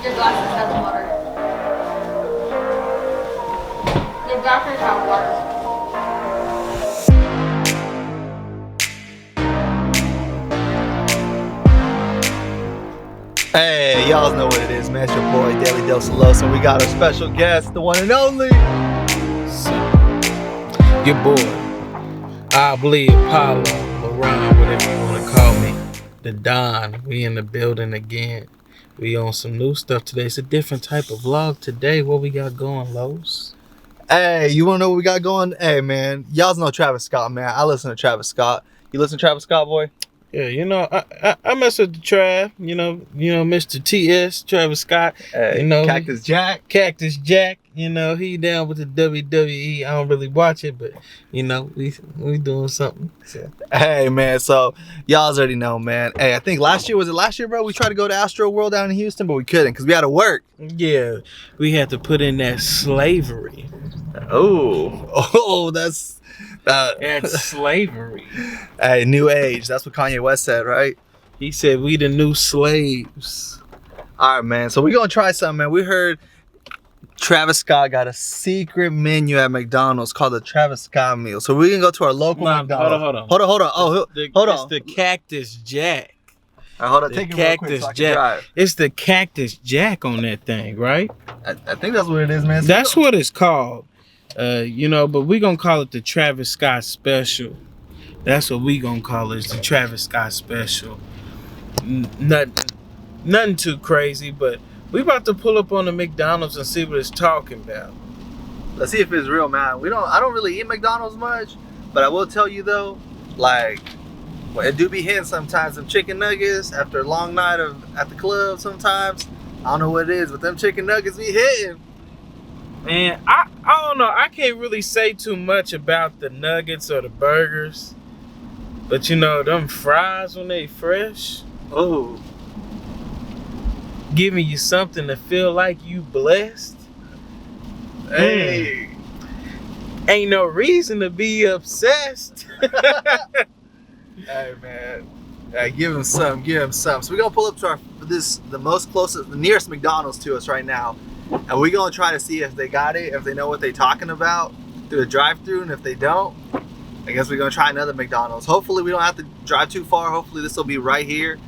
Your glasses have water. Your glasses have water. Hey, y'all know what it is, man. It's your boy, Daily Dose of Love. So we got our special guest, the one and only. Your boy, I believe Apollo, Leron, whatever you want to call me, the Don. We in the building again. We on some new stuff today. It's a different type of vlog today. What we got going, Los? Hey, you wanna know what we got going? Hey, man, y'all know Travis Scott, man. I listen to Travis Scott. You listen to Travis Scott, boy? Yeah, you know, I mess with the Trav. You know, Mr. TS, Travis Scott. Hey, You know, Cactus Jack. Cactus Jack. You know, he down with the WWE. I don't really watch it, but you know, we doing something. So. Hey, man, so y'all already know, man. Hey, I think last year, was it last year, bro? We tried to go to Astro World down in Houston, but we couldn't because we had to work. Yeah, we had to put in that slavery. Oh, that's... That's slavery. Hey, new age. That's what Kanye West said, right? He said we the new slaves. All right, man. So we're going to try something, man. We heard Travis Scott got a secret menu at McDonald's called the Travis Scott meal. So we're going to go to our local McDonald's. Hold on. Oh, hold on. It's the Cactus Jack. All right, hold on. The Take it real quick Cactus so I can Jack. drive. It's the Cactus Jack on that thing, right? I think that's what it is, man. So That's what it's called. You know, but we gonna call it the Travis Scott Special. That's what we gonna call it, the Travis Scott Special. Nothing too crazy, but we about to pull up on the McDonald's and see what it's talking about. Let's see if it's real, man. I don't really eat McDonald's much, but I will tell you though, like, well, it do be hitting sometimes. Them chicken nuggets after a long night at the club sometimes. I don't know what it is, but them chicken nuggets be hitting. And I don't know. I can't really say too much about the nuggets or the burgers. But you know, them fries when they fresh. Oh. Giving you something to feel like you blessed. Hey. Ain't no reason to be obsessed. Hey, man. Hey, give him some. So we're gonna pull up to the nearest McDonald's to us right now. And we're gonna try to see if they got it, if they know what they're talking about through the drive-thru, and if they don't, I guess we're gonna try another McDonald's. Hopefully we don't have to drive too far. Hopefully this will be right here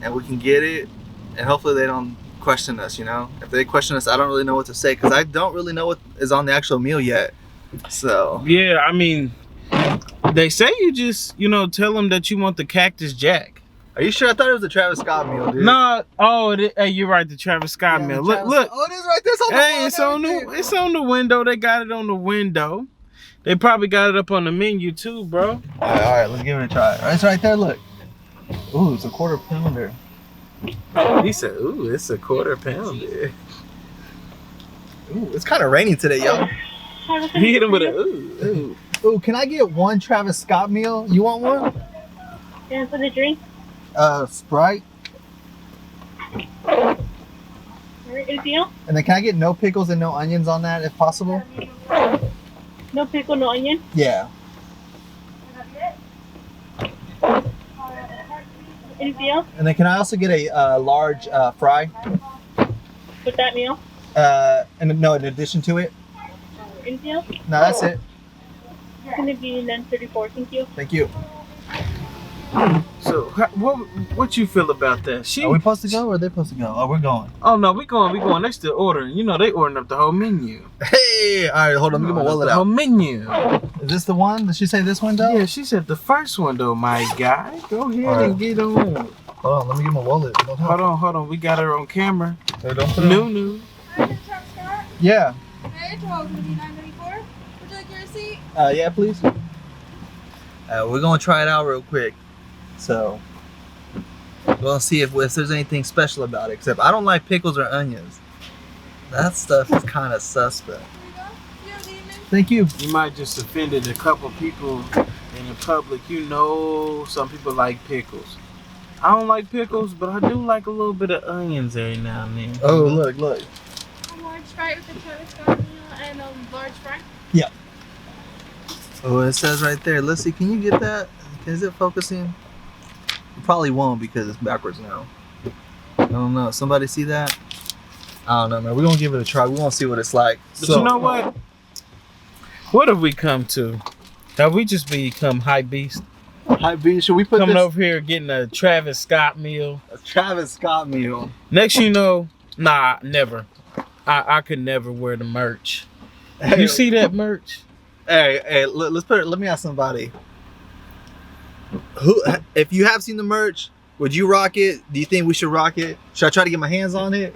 and we can get it, and hopefully they don't question us, you know? If they question us, I don't really know what to say because I don't really know what is on the actual meal yet. So yeah, I mean, they say you just, you know, tell them that you want the Cactus Jack. are you sure? I thought it was the Travis Scott meal, dude. No, hey, you're right, the Travis Scott meal. Look. Oh, it is right there. It's on the window. They got it on the window. They probably got it up on the menu too, bro. All right, let's give it a try. It's right there, look. Ooh, it's a quarter pounder. He said, ooh, it's a quarter pounder. Ooh, it's kind of raining today, y'all. He hit him with a ooh. Ooh, can I get one Travis Scott meal? You want one? And for the drink? Sprite. Anything else? And then can I get no pickles and no onions on that if possible? No pickle, no onion? Yeah. Anything else? And then can I also get a large fry? With that meal? And no, in addition to it? Anything else? No, that's it. It's going to be then 34. Thank you. Thank you. So what you feel about that? Are we supposed to go or are they supposed to go? Oh, we're going. Oh no, we going. They still ordering. You know, they ordering up the whole menu. Hey, all right, hold on. Let me get my wallet The whole out. menu. Is this the one? Did she say this one, though? Yeah, she said the first one though, my guy. Go ahead All right. and get on. Hold on, let me get my wallet. Hold on. We got her on camera. Hey, don't put it on. New. Yeah. Okay, 12 will be $9.94. Would you like your receipt? Yeah, please. We're gonna try it out real quick. So we'll see if there's anything special about it. Except I don't like pickles or onions. That stuff is kind of suspect. Thank you. You might just offended a couple people in the public. You know, some people like pickles. I don't like pickles, but I do like a little bit of onions every now and then. Oh, look. A large fry with the Travis Scott meal and large fry. Yeah. Oh, it says right there. Let's see. Can you get that? Is it focusing? It probably won't because it's backwards now. don't know. Somebody see that? I don't know, man. We're gonna give it a try. We're gonna see what it's like. But you know what? What have we come to? Have we just become hype beast? Hype beast. Should we put coming this over here getting a Travis Scott meal? a Travis Scott meal? Next, you know, nah, never. I could never wear the merch. Hey, You see that merch? Hey, let's put it. Let me ask somebody. Who, if you have seen the merch, would you rock it? Do you think we should rock it? Should I try to get my hands on it?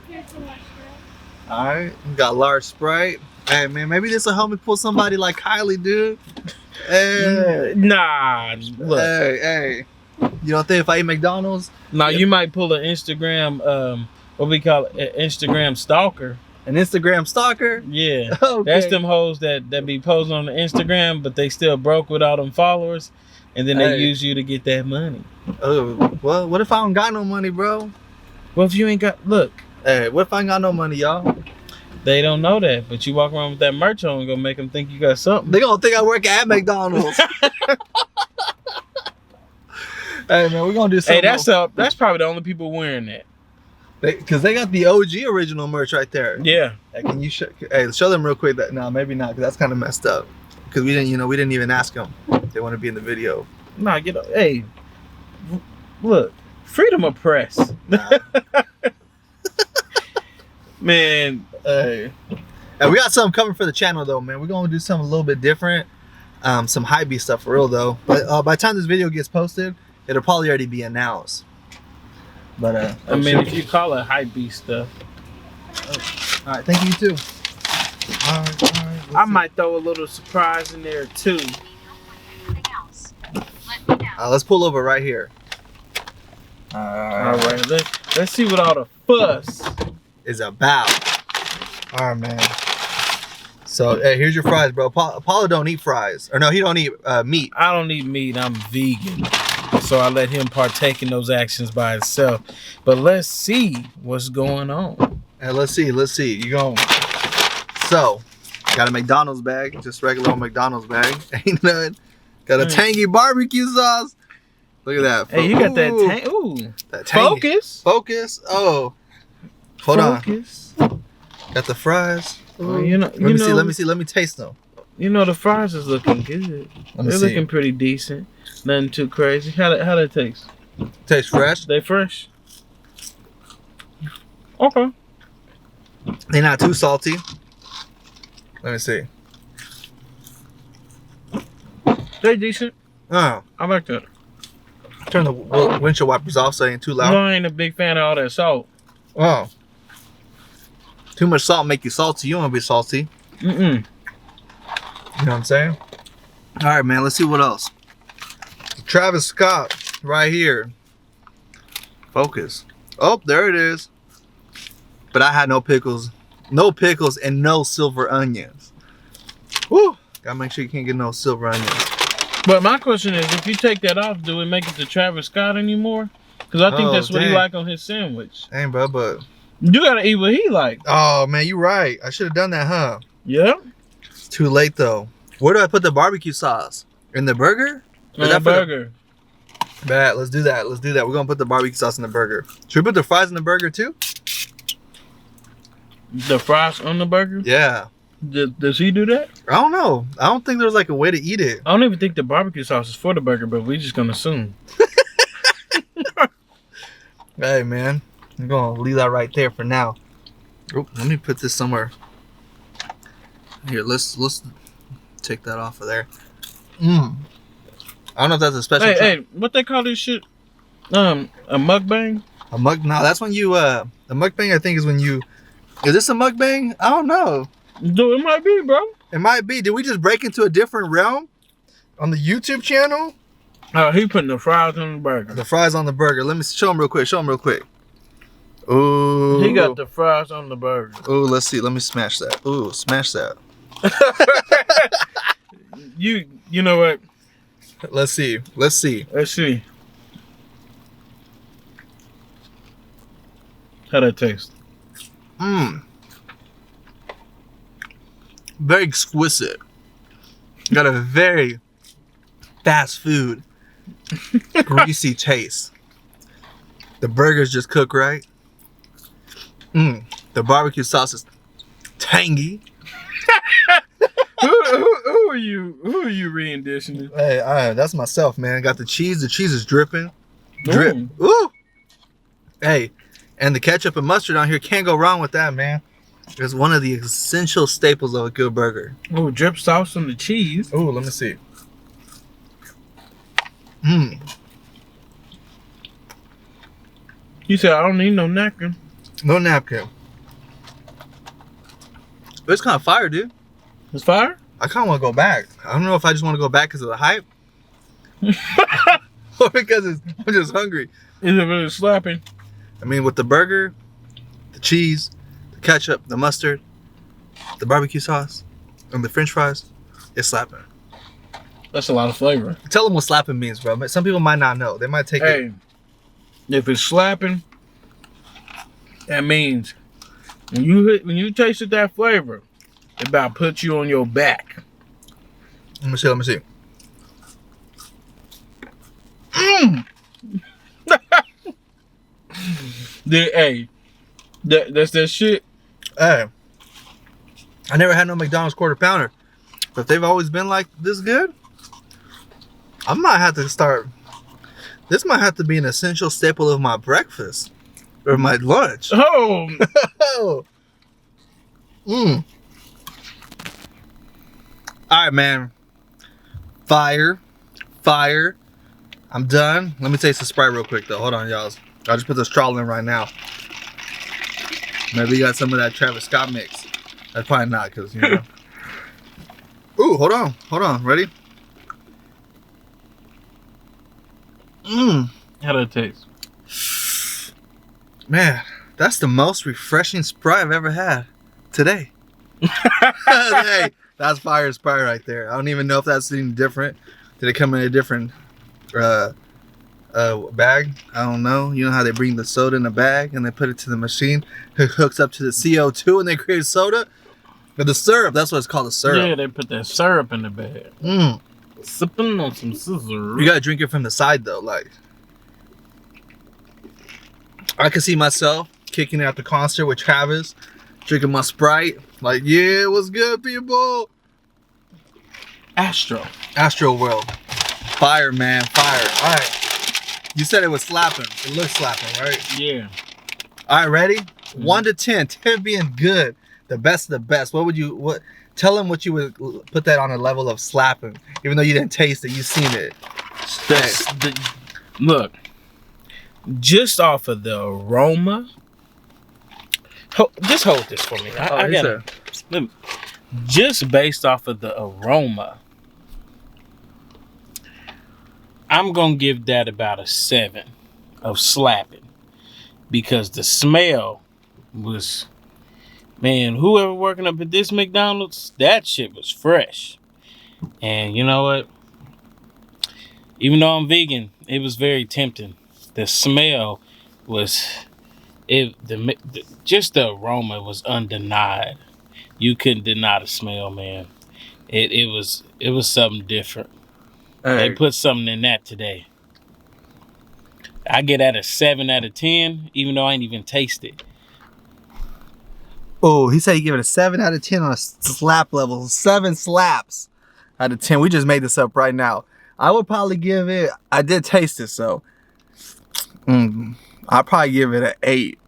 Here's the wash room. All right, we got large Sprite. Hey, man, maybe this will help me pull somebody like Kylie, dude. Hey, Nah, look. hey. You don't think if I eat McDonald's, Now you might pull an Instagram, what we call it, an Instagram stalker. an Instagram stalker? Yeah, Okay. that's them hoes that be posting on the Instagram, but they still broke with all them followers, and then they Hey. use you to get that money. Oh, well, what if I don't got no money, bro? Well, if you ain't got, look, Hey, what if I ain't got no money, y'all? they don't know that, but you walk around with that merch on, gonna make them think you got something. They gonna think I work at McDonald's. Hey, man, we're gonna do Hey, something. that's probably the only people wearing that. Because they got the OG original merch right there. Yeah. Hey, can you show them real quick? That no, maybe not, because that's kind of messed up. Because we didn't even ask them if they want to be in the video. Nah, get up. Hey, look, freedom of press. Nah. Man, Hey, we got something coming for the channel though, man. We're gonna do something a little bit different. Some high beast stuff for real though. But by the time this video gets posted, it'll probably already be announced. But I mean, if you call it hype beast stuff, all right, thank you too. All right. I might throw a little surprise in there too. Let's pull over right here. All right, let's see what all the fuss. Is about. All right, man. So hey, here's your fries, bro. Apollo don't eat fries, or no, he don't eat meat. I don't eat meat. I'm vegan, so I let him partake in those actions by himself. But let's see what's going on. Hey, let's see. You going? So, got a McDonald's bag, just regular old McDonald's bag. Ain't nothing. Got a tangy barbecue sauce. Look at that. Hey, you got that Ooh, tank. Ooh, that tangy. focus. Oh, hold Focus. on. Got the fries. Oh, Ooh. you know, Let me see. Let me taste them. You know the fries is looking good. Let me They're see. looking pretty decent. Nothing too crazy. How they taste? Taste fresh. They fresh? Okay. They're not too salty. Let me see. They decent. Oh, I like that. turn the windshield wipers off so it ain't too loud. No, I ain't a big fan of all that salt. Oh. Too much salt make you salty. You don't want to be salty. Mm-mm. You know what I'm saying? All right, man. Let's see what else. Travis Scott right here. Focus. Oh, there it is. But I had no pickles. No pickles and no silver onions. Woo. Gotta make sure you can't get no silver onions. But my question is, if you take that off, do it make it to Travis Scott anymore? Because I think Oh, that's what he dang. like on his sandwich. Dang, bro, but... You gotta eat what he like. Oh, man, you right. I should have done that, huh? Yeah. It's too late, though. Where do I put the barbecue sauce? In the burger? Or On that a for the- burger. Bad. Let's do that. We're gonna put the barbecue sauce in the burger. Should we put the fries in the burger too? The fries on the burger? Yeah. Does he do that? I don't know. I don't think there's like a way to eat it. I don't even think the barbecue sauce is for the burger, but we just gonna assume. Hey, man. I'm gonna leave that right there for now. Oh, let me put this somewhere. Here, let's take that off of there. I don't know if that's a special. Hey, what they call this shit? A mukbang? A mug? No, that's when you. A mukbang, I think, is when you. Is this a mukbang? I don't know. Dude, it might be, bro. It might be. Did we just break into a different realm on the YouTube channel? He putting the fries on the burger. The fries on the burger. Let me show him real quick. Ooh. He got the fries on the burger. Ooh, let's see. Let me smash that. Ooh, smash that. You know what? Let's see. Let's see. How that taste? Very exquisite. Got a very fast food, greasy taste. The burgers just cook right. The barbecue sauce is tangy. Who are you? Who are you renditioning? Hey, that's myself, man. Got the cheese. The cheese is dripping. Drip. Ooh. Hey, and the ketchup and mustard on here can't go wrong with that, man. It's one of the essential staples of a good burger. Oh, drip sauce on the cheese. Ooh, let me see. You said I don't need no napkin. No napkin. It's kind of fire, dude. It's fire? I kind of want to go back. I don't know if I just want to go back because of the hype. Or because I'm just hungry. Is it really slapping? I mean, with the burger, the cheese, the ketchup, the mustard, the barbecue sauce, and the french fries, it's slapping. That's a lot of flavor. Tell them what slapping means, bro. Some people might not know. They might take it. If it's slapping, that means when you tasted that flavor, it about put you on your back. Let me see. That's that shit. Hey, I never had no McDonald's quarter pounder, but if they've always been like this good, I might have to start. This might have to be an essential staple of my breakfast or my lunch. Oh. All right, man. Fire. I'm done. Let me taste the Sprite real quick, though. Hold on, y'all. I'll just put the straw in right now. Maybe you got some of that Travis Scott mix. That's probably not, because, you know. Ooh, hold on. Ready? How does it taste? Man, that's the most refreshing Sprite I've ever had today. Hey, that's fire Sprite right there. I don't even know if that's any different. Did it come in a different bag? I don't know. You know how they bring the soda in a bag and they put it to the machine, it hooks up to the CO2 and they create soda? But the syrup, that's what it's called, the syrup. Yeah, they put that syrup in the bag. Sipping on some scissors. You gotta drink it from the side though. Like, I can see myself kicking it at the concert with Travis, drinking my Sprite. Like, yeah, what's good, people? Astro World. Fire, man, fire. All right. You said it was slapping. It looks slapping, right? Yeah. All right, ready? 1 to 10. 10 being good. The best of the best. Tell them what you would put that on a level of slapping. Even though you didn't taste it, you seen it. Look, just off of the aroma. Just hold this for me. I got it. Just based off of the aroma, I'm gonna give that about a 7 of slapping, because the smell was, man, whoever working up at this McDonald's, that shit was fresh. And you know what? Even though I'm vegan, it was very tempting. The smell was, just the aroma was undenied. You couldn't deny the smell, man. It was something different. Hey. They put something in that today. I get at a 7 out of 10, even though I ain't even tasted. Oh, he said he gave it a 7 out of 10 on a slap level. 7 slaps out of 10. We just made this up right now. I would probably give it, I did taste it, so I'd probably give it an 8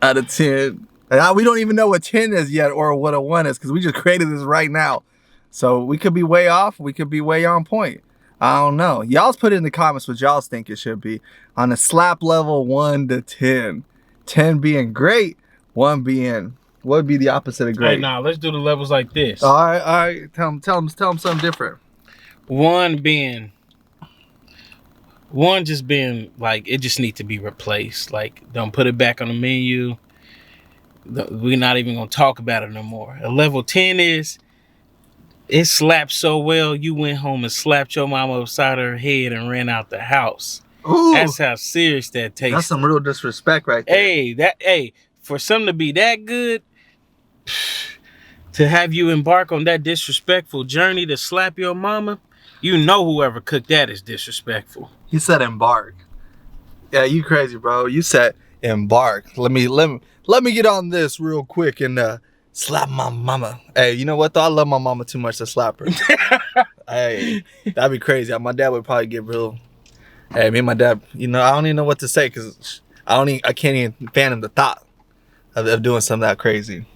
out of 10. And we don't even know what 10 is yet or what a 1 is, because we just created this right now. So we could be way off. We could be way on point. I don't know. Y'all's put it in the comments what y'all think it should be. On a slap level, 1 to 10. 10 being great, 1 being, what would be the opposite of great? Hey, nah, let's do the levels like this. All right. Tell them something different. 1 just being like, it just needs to be replaced. Like, don't put it back on the menu. We're not even gonna talk about it no more. A level 10 is, it slapped so well, you went home and slapped your mama upside her head and ran out the house. Ooh, that's how serious that tastes. That's some real disrespect right there. Hey, for something to be that good, to have you embark on that disrespectful journey to slap your mama, you know whoever cooked that is disrespectful. He said embark. Yeah, you crazy, bro. You said embark. Let me get on this real quick and slap my mama. Hey, you know what though? I love my mama too much to slap her. Hey, that'd be crazy. My dad would probably get real. Hey, me and my dad, you know, I don't even know what to say because I can't even fathom the thought of doing something that crazy.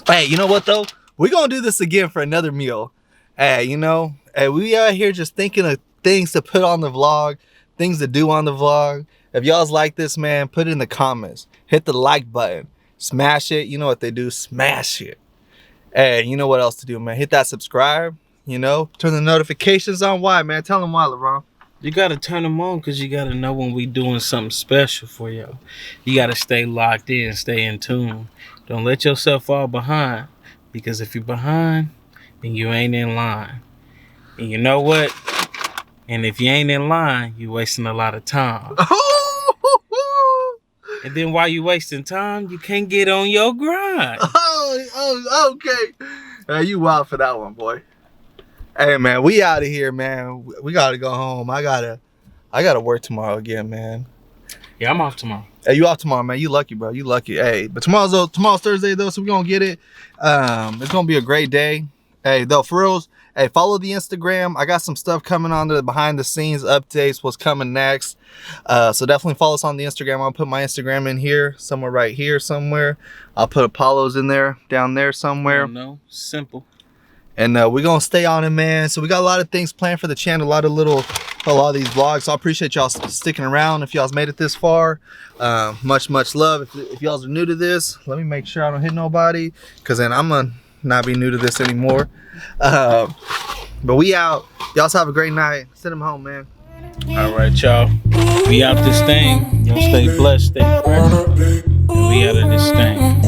Hey, you know what though? We're gonna do this again for another meal. Hey, you know, hey, we out here just thinking of things to put on the vlog, things to do on the vlog. If y'all's like this, man, put it in the comments. Hit the like button. Smash it. You know what they do. Smash it. Hey, you know what else to do, man. Hit that subscribe. You know, turn the notifications on. Why, man? Tell them why, Leron. You gotta turn them on because you gotta know when we doing something special for y'all. You gotta stay locked in, stay in tune. Don't let yourself fall behind, because if you're behind, then you ain't in line. And you know what? And if you ain't in line, you're wasting a lot of time. And then while you wasting time, you can't get on your grind. Oh, okay. Hey, you wild for that one, boy. Hey, man, we out of here, man. We gotta go home. I gotta work tomorrow again, man. Yeah, I'm off tomorrow. Hey, you off tomorrow, man? You lucky, bro. You lucky. Hey, but tomorrow's Thursday though, so we gonna get it. It's gonna be a great day. Hey, though, for reals. Hey, follow the Instagram. I got some stuff coming on the behind the scenes updates. What's coming next? So definitely follow us on the Instagram. I'll put my Instagram in here, somewhere right here, somewhere. I'll put Apollo's in there, down there somewhere. No, simple. And we're gonna stay on it, man. So we got a lot of things planned for the channel, a lot of these vlogs. So I appreciate y'all sticking around. If y'all's made it this far, much love. If y'all's are new to this, let me make sure I don't hit nobody, because then I'm gonna not be new to this anymore. But we out. Y'all have a great night. Send them home, man. All right, y'all. We out this thing. Y'all stay blessed, stay fresh. We out of this thing.